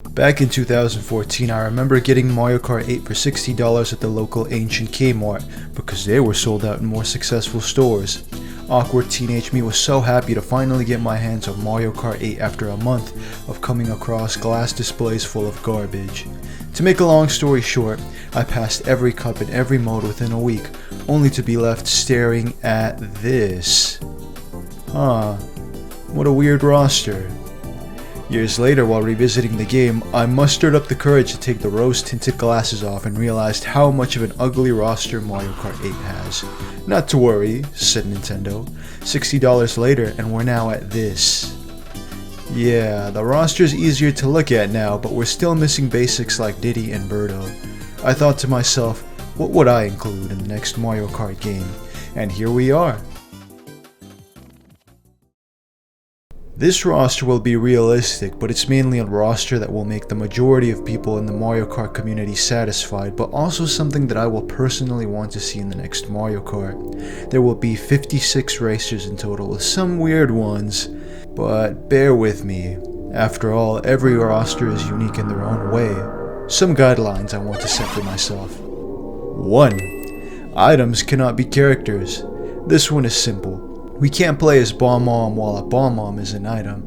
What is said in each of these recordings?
Back in 2014, I remember getting Mario Kart 8 for $60 at the local ancient Kmart because they were sold out in more successful stores. Awkward teenage me was so happy to finally get my hands on Mario Kart 8 after a month of coming across glass displays full of garbage. To make a long story short, I passed every cup in every mode within a week, only to be left staring at this. What a weird roster. Years later, while revisiting the game, I mustered up the courage to take the rose-tinted glasses off and realized how much of an ugly roster Mario Kart 8 has. Not to worry, said Nintendo. $60 later and we're now at this. Yeah, the roster's easier to look at now, but we're still missing basics like Diddy and Birdo. I thought to myself, what would I include in the next Mario Kart game? And here we are. This roster will be realistic, but it's mainly a roster that will make the majority of people in the Mario Kart community satisfied, but also something that I will personally want to see in the next Mario Kart. There will be 56 racers in total, with some weird ones, but bear with me. After all, every roster is unique in their own way. Some guidelines I want to set for myself. 1. Items cannot be characters. This one is simple. We can't play as Bomb-Omb while a Bomb-Omb is an item.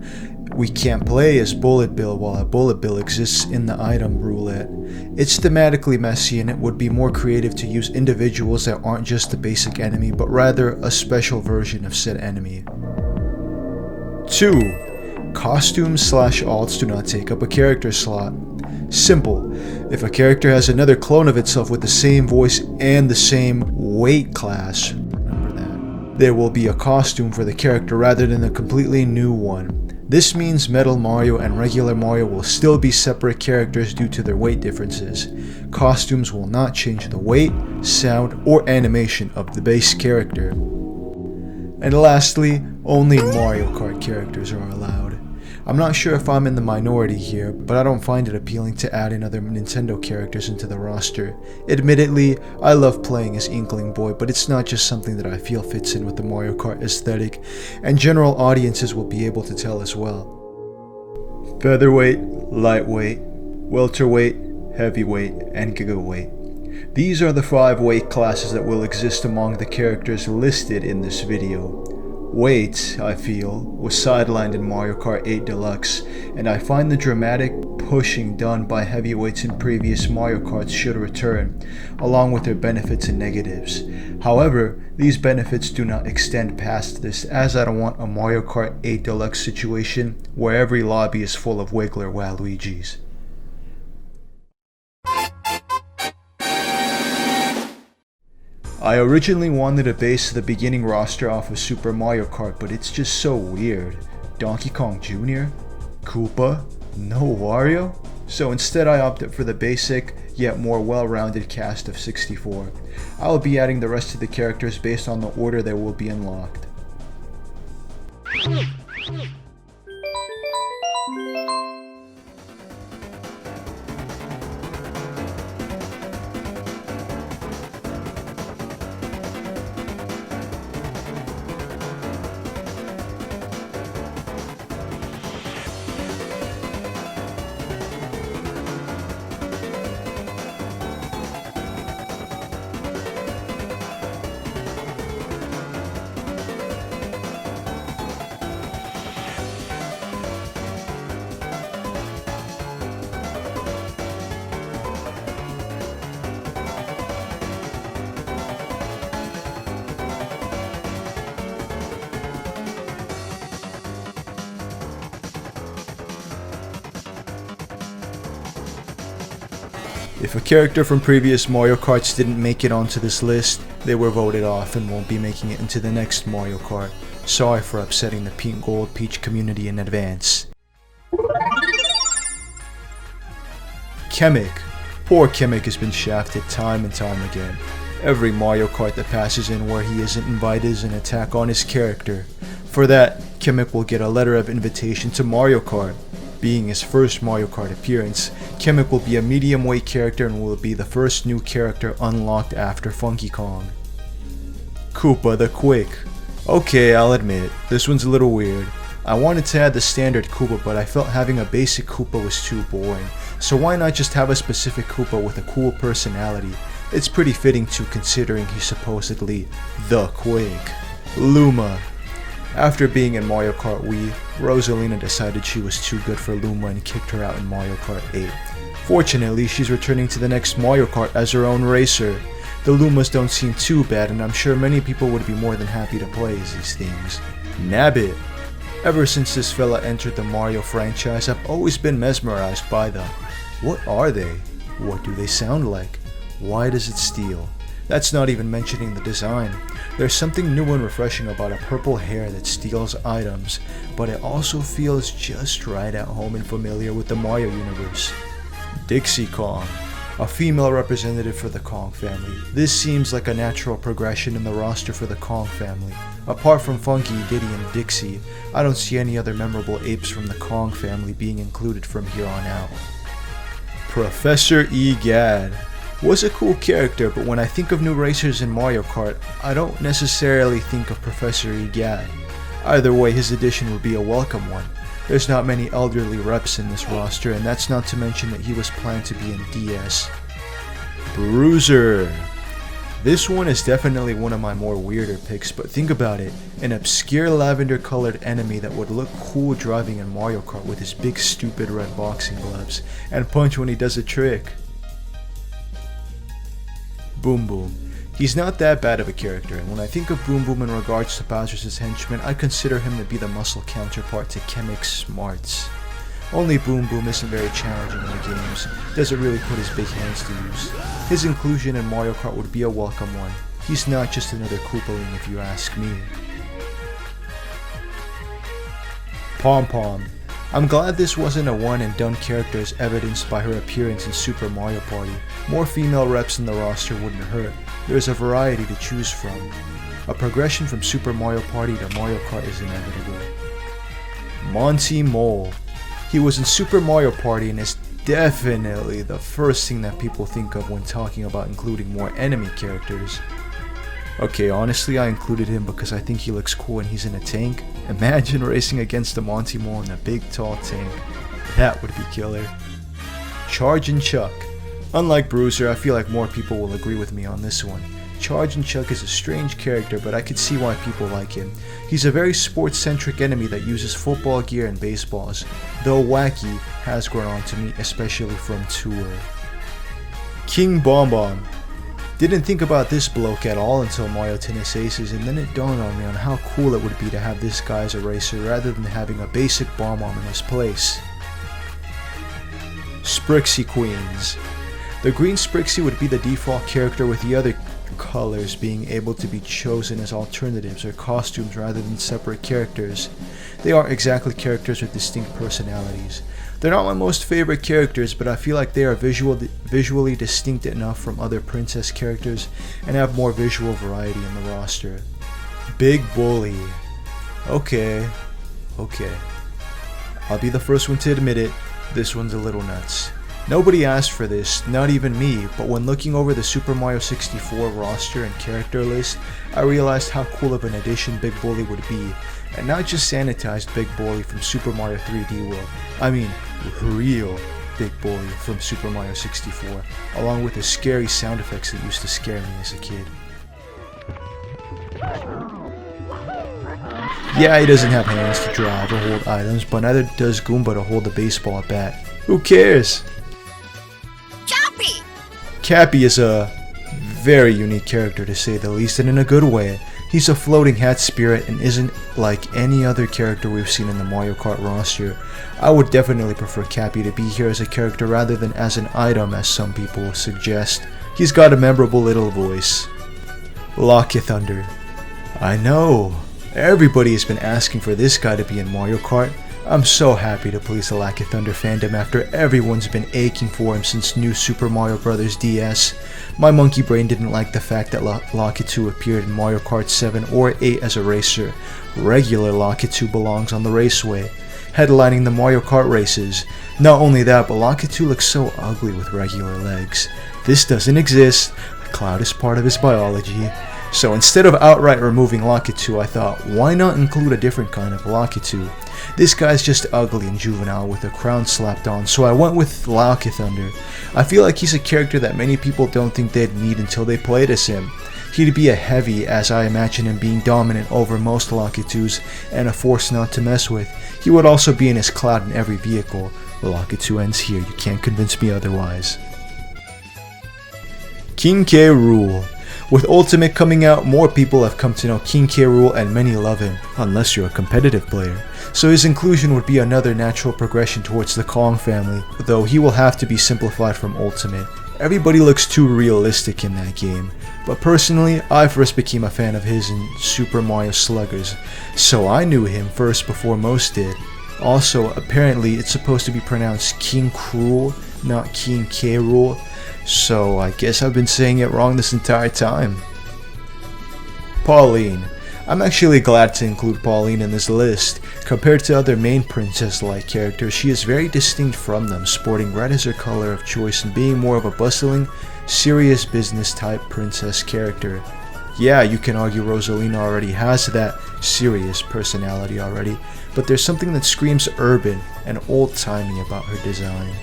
We can't play as Bullet Bill while a Bullet Bill exists in the item roulette. It's thematically messy and it would be more creative to use individuals that aren't just the basic enemy, but rather a special version of said enemy. 2. Costumes/alts do not take up a character slot. Simple. If a character has another clone of itself with the same voice and the same weight class, there will be a costume for the character rather than a completely new one. This means Metal Mario and regular Mario will still be separate characters due to their weight differences. Costumes will not change the weight, sound, or animation of the base character. And lastly, only Mario Kart characters are allowed. I'm not sure if I'm in the minority here, but I don't find it appealing to add in other Nintendo characters into the roster. Admittedly, I love playing as Inkling Boy, but it's not just something that I feel fits in with the Mario Kart aesthetic, and general audiences will be able to tell as well. Featherweight, lightweight, welterweight, heavyweight, and gigaweight. These are the 5 weight classes that will exist among the characters listed in this video. Weight, I feel, was sidelined in Mario Kart 8 Deluxe, and I find the dramatic pushing done by heavyweights in previous Mario Karts should return, along with their benefits and negatives. However, these benefits do not extend past this, as I don't want a Mario Kart 8 Deluxe situation where every lobby is full of Wiggler Waluigis. I originally wanted to base the beginning roster off of Super Mario Kart, but it's just so weird. Donkey Kong Jr., Koopa, no Wario? So instead I opted for the basic, yet more well-rounded cast of 64. I will be adding the rest of the characters based on the order they will be unlocked. If a character from previous Mario Karts didn't make it onto this list, they were voted off and won't be making it into the next Mario Kart. Sorry for upsetting the Pink Gold Peach community in advance. Kamek. Poor Kamek has been shafted time and time again. Every Mario Kart that passes in where he isn't invited is an attack on his character. For that, Kamek will get a letter of invitation to Mario Kart. Being his first Mario Kart appearance, Kamek will be a medium weight character and will be the first new character unlocked after Funky Kong. Koopa the Quick. Okay, I'll admit, this one's a little weird. I wanted to add the standard Koopa, but I felt having a basic Koopa was too boring. So why not just have a specific Koopa with a cool personality? It's pretty fitting too, considering he's supposedly the Quake. Luma. After being in Mario Kart Wii, Rosalina decided she was too good for Luma and kicked her out in Mario Kart 8. Fortunately, she's returning to the next Mario Kart as her own racer. The Lumas don't seem too bad, and I'm sure many people would be more than happy to play as these things. Nabbit. Ever since this fella entered the Mario franchise, I've always been mesmerized by them. What are they? What do they sound like? Why does it steal? That's not even mentioning the design. There's something new and refreshing about a purple hair that steals items, but it also feels just right at home and familiar with the Mario universe. Dixie Kong. A female representative for the Kong family. This seems like a natural progression in the roster for the Kong family. Apart from Funky, Diddy, and Dixie, I don't see any other memorable apes from the Kong family being included from here on out. Professor Egad. Was a cool character, but when I think of new racers in Mario Kart, I don't necessarily think of Professor Egad. Either way, his addition would be a welcome one. There's not many elderly reps in this roster, and that's not to mention that he was planned to be in DS. Bruiser. This one is definitely one of my more weirder picks, but think about it. An obscure lavender colored enemy that would look cool driving in Mario Kart with his big stupid red boxing gloves, and punch when he does a trick. Boom Boom. He's not that bad of a character, and when I think of Boom Boom in regards to Bowser's henchman, I consider him to be the muscle counterpart to Chemic's smarts. Only Boom Boom isn't very challenging in the games, doesn't really put his big hands to use. His inclusion in Mario Kart would be a welcome one. He's not just another Koopaling if you ask me. Pom Pom. I'm glad this wasn't a one and done character as evidenced by her appearance in Super Mario Party. More female reps in the roster wouldn't hurt. There's a variety to choose from. A progression from Super Mario Party to Mario Kart is inevitable. Monty Mole. He was in Super Mario Party and is definitely the first thing that people think of when talking about including more enemy characters. Okay, honestly, I included him because I think he looks cool and he's in a tank. Imagine racing against the Monty Mole in a big tall tank. That would be killer. Charge and Chuck. Unlike Bruiser, I feel like more people will agree with me on this one. Charge and Chuck is a strange character, but I could see why people like him. He's a very sports-centric enemy that uses football gear and baseballs, though wacky has grown on to me, especially from Tour. King Bomb Bomb. Didn't think about this bloke at all until Mario Tennis Aces, and then it dawned on me on how cool it would be to have this guy as a racer rather than having a basic Bomb-Bomb in his place. Sprixie Queens. The green Sprixie would be the default character, with the other colors being able to be chosen as alternatives or costumes rather than separate characters. They aren't exactly characters with distinct personalities. They're not my most favorite characters, but I feel like they are visually distinct enough from other princess characters and have more visual variety in the roster. Big Bully. Okay. I'll be the first one to admit it, this one's a little nuts. Nobody asked for this, not even me, but when looking over the Super Mario 64 roster and character list, I realized how cool of an addition Big Bully would be, and not just sanitized Big Bully from Super Mario 3D World, I mean real Big Bully from Super Mario 64, along with the scary sound effects that used to scare me as a kid. Yeah, he doesn't have hands to drive or hold items, but neither does Goomba to hold a baseball bat. Who cares? Cappy is a very unique character to say the least, and in a good way. He's a floating hat spirit and isn't like any other character we've seen in the Mario Kart roster. I would definitely prefer Cappy to be here as a character rather than as an item, as some people suggest. He's got a memorable little voice. Lucky Thunder. I know, everybody has been asking for this guy to be in Mario Kart. I'm so happy to please the Lucky Thunder fandom after everyone's been aching for him since New Super Mario Bros. DS. My monkey brain didn't like the fact that Lakitu appeared in Mario Kart 7 or 8 as a racer. Regular Lakitu belongs on the raceway, headlining the Mario Kart races. Not only that, but Lakitu looks so ugly with regular legs. This doesn't exist. A cloud is part of his biology. So instead of outright removing Lakitu, I thought, why not include a different kind of Lakitu? This guy's just ugly and juvenile with a crown slapped on, so I went with Lakithunder. I feel like he's a character that many people don't think they'd need until they played as him. He'd be a heavy, as I imagine him being dominant over most Lakitus and a force not to mess with. He would also be in his cloud in every vehicle. Lakitu ends here, you can't convince me otherwise. King K. Rool. With Ultimate coming out, more people have come to know King K. Rool and many love him, unless you're a competitive player. So his inclusion would be another natural progression towards the Kong family, though he will have to be simplified from Ultimate. Everybody looks too realistic in that game, but personally, I first became a fan of his in Super Mario Sluggers, so I knew him first before most did. Also, apparently it's supposed to be pronounced King Cruel, not King K. Rool, so I guess I've been saying it wrong this entire time. Pauline. I'm actually glad to include Pauline in this list. Compared to other main princess-like characters, she is very distinct from them, sporting red as her color of choice and being more of a bustling, serious business type princess character. Yeah, you can argue Rosalina already has that serious personality already, but there's something that screams urban and old-timey about her design.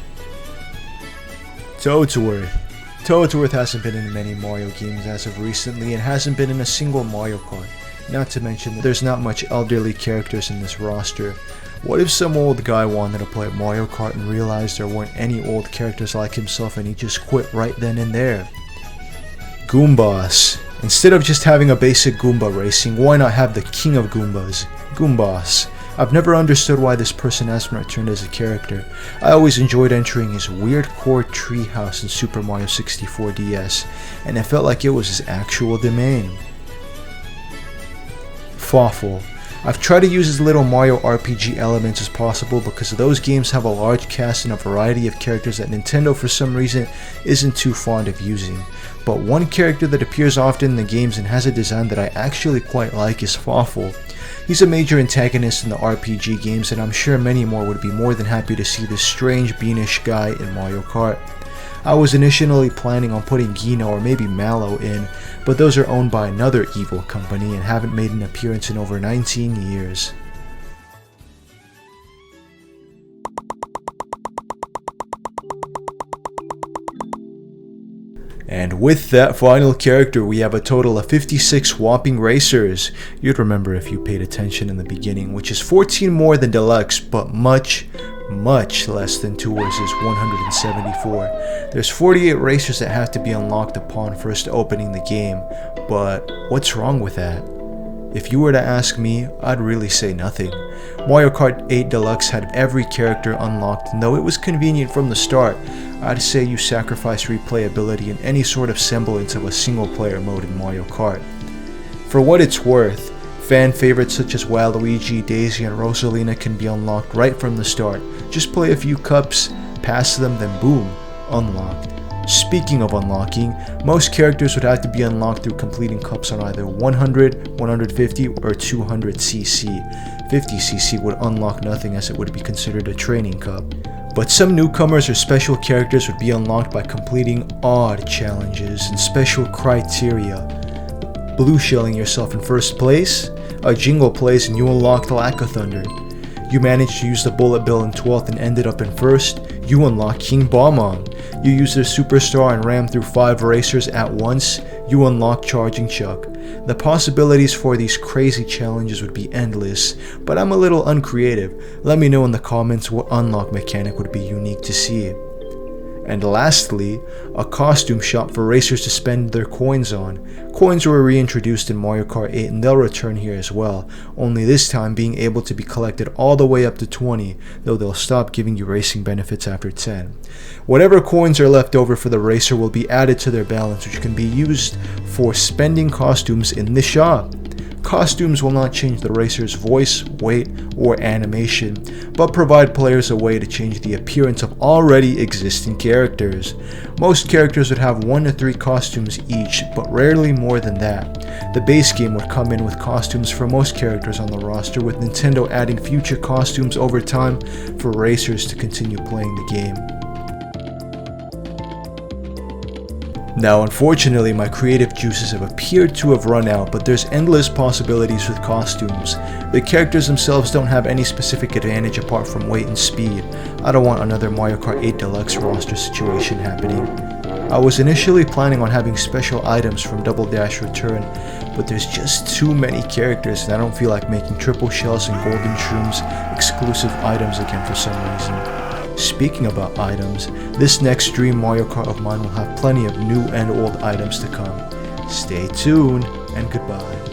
Toadsworth. Toadsworth hasn't been in many Mario games as of recently and hasn't been in a single Mario Kart. Not to mention that there's not much elderly characters in this roster. What if some old guy wanted to play Mario Kart and realized there weren't any old characters like himself and he just quit right then and there? Goombas. Instead of just having a basic Goomba racing, why not have the king of Goombas, Goombas? I've never understood why this person hasn't returned as a character. I always enjoyed entering his weird core treehouse in Super Mario 64 DS, and it felt like it was his actual domain. Fawful. I've tried to use as little Mario RPG elements as possible because those games have a large cast and a variety of characters that Nintendo for some reason isn't too fond of using. But one character that appears often in the games and has a design that I actually quite like is Fawful. He's a major antagonist in the RPG games and I'm sure many more would be more than happy to see this strange beanish guy in Mario Kart. I was initially planning on putting Gino or maybe Mallow in, but those are owned by another evil company and haven't made an appearance in over 19 years. And with that final character, we have a total of 56 whopping racers. You'd remember if you paid attention in the beginning, which is 14 more than Deluxe, but much less than Tours' 174. There's 48 racers that have to be unlocked upon first opening the game, but what's wrong with that? If you were to ask me, I'd really say nothing. Mario Kart 8 Deluxe had every character unlocked, and though it was convenient from the start, I'd say you sacrifice replayability and any sort of semblance of a single player mode in Mario Kart. For what it's worth, fan favorites such as Waluigi, Daisy, and Rosalina can be unlocked right from the start. Just play a few cups, pass them, then boom, unlocked. Speaking of unlocking, most characters would have to be unlocked through completing cups on either 100, 150, or 200cc. 50cc would unlock nothing as it would be considered a training cup. But some newcomers or special characters would be unlocked by completing odd challenges and special criteria. Blue shelling yourself in first place, a jingle plays and you unlock the Lakithunder. You managed to use the Bullet Bill in 12th and ended up in first, you unlock King Bob-omb. You use the Superstar and ram through 5 racers at once, you unlock Charging Chuck. The possibilities for these crazy challenges would be endless, but I'm a little uncreative. Let me know in the comments what unlock mechanic would be unique to see. And lastly, a costume shop for racers to spend their coins on. Coins were reintroduced in Mario Kart 8 and they'll return here as well, only this time being able to be collected all the way up to 20, though they'll stop giving you racing benefits after 10. Whatever coins are left over for the racer will be added to their balance, which can be used for spending costumes in the shop. Costumes will not change the racer's voice, weight, or animation, but provide players a way to change the appearance of already existing characters. Most characters would have 1 to 3 costumes each, but rarely more than that. The base game would come in with costumes for most characters on the roster, with Nintendo adding future costumes over time for racers to continue playing the game. Now unfortunately my creative juices have appeared to have run out, but there's endless possibilities with costumes. The characters themselves don't have any specific advantage apart from weight and speed. I don't want another Mario Kart 8 Deluxe roster situation happening. I was initially planning on having special items from Double Dash Return, but there's just too many characters and I don't feel like making triple shells and golden shrooms exclusive items again for some reason. Speaking about items, this next Dream Mario Kart of mine will have plenty of new and old items to come. Stay tuned, and goodbye.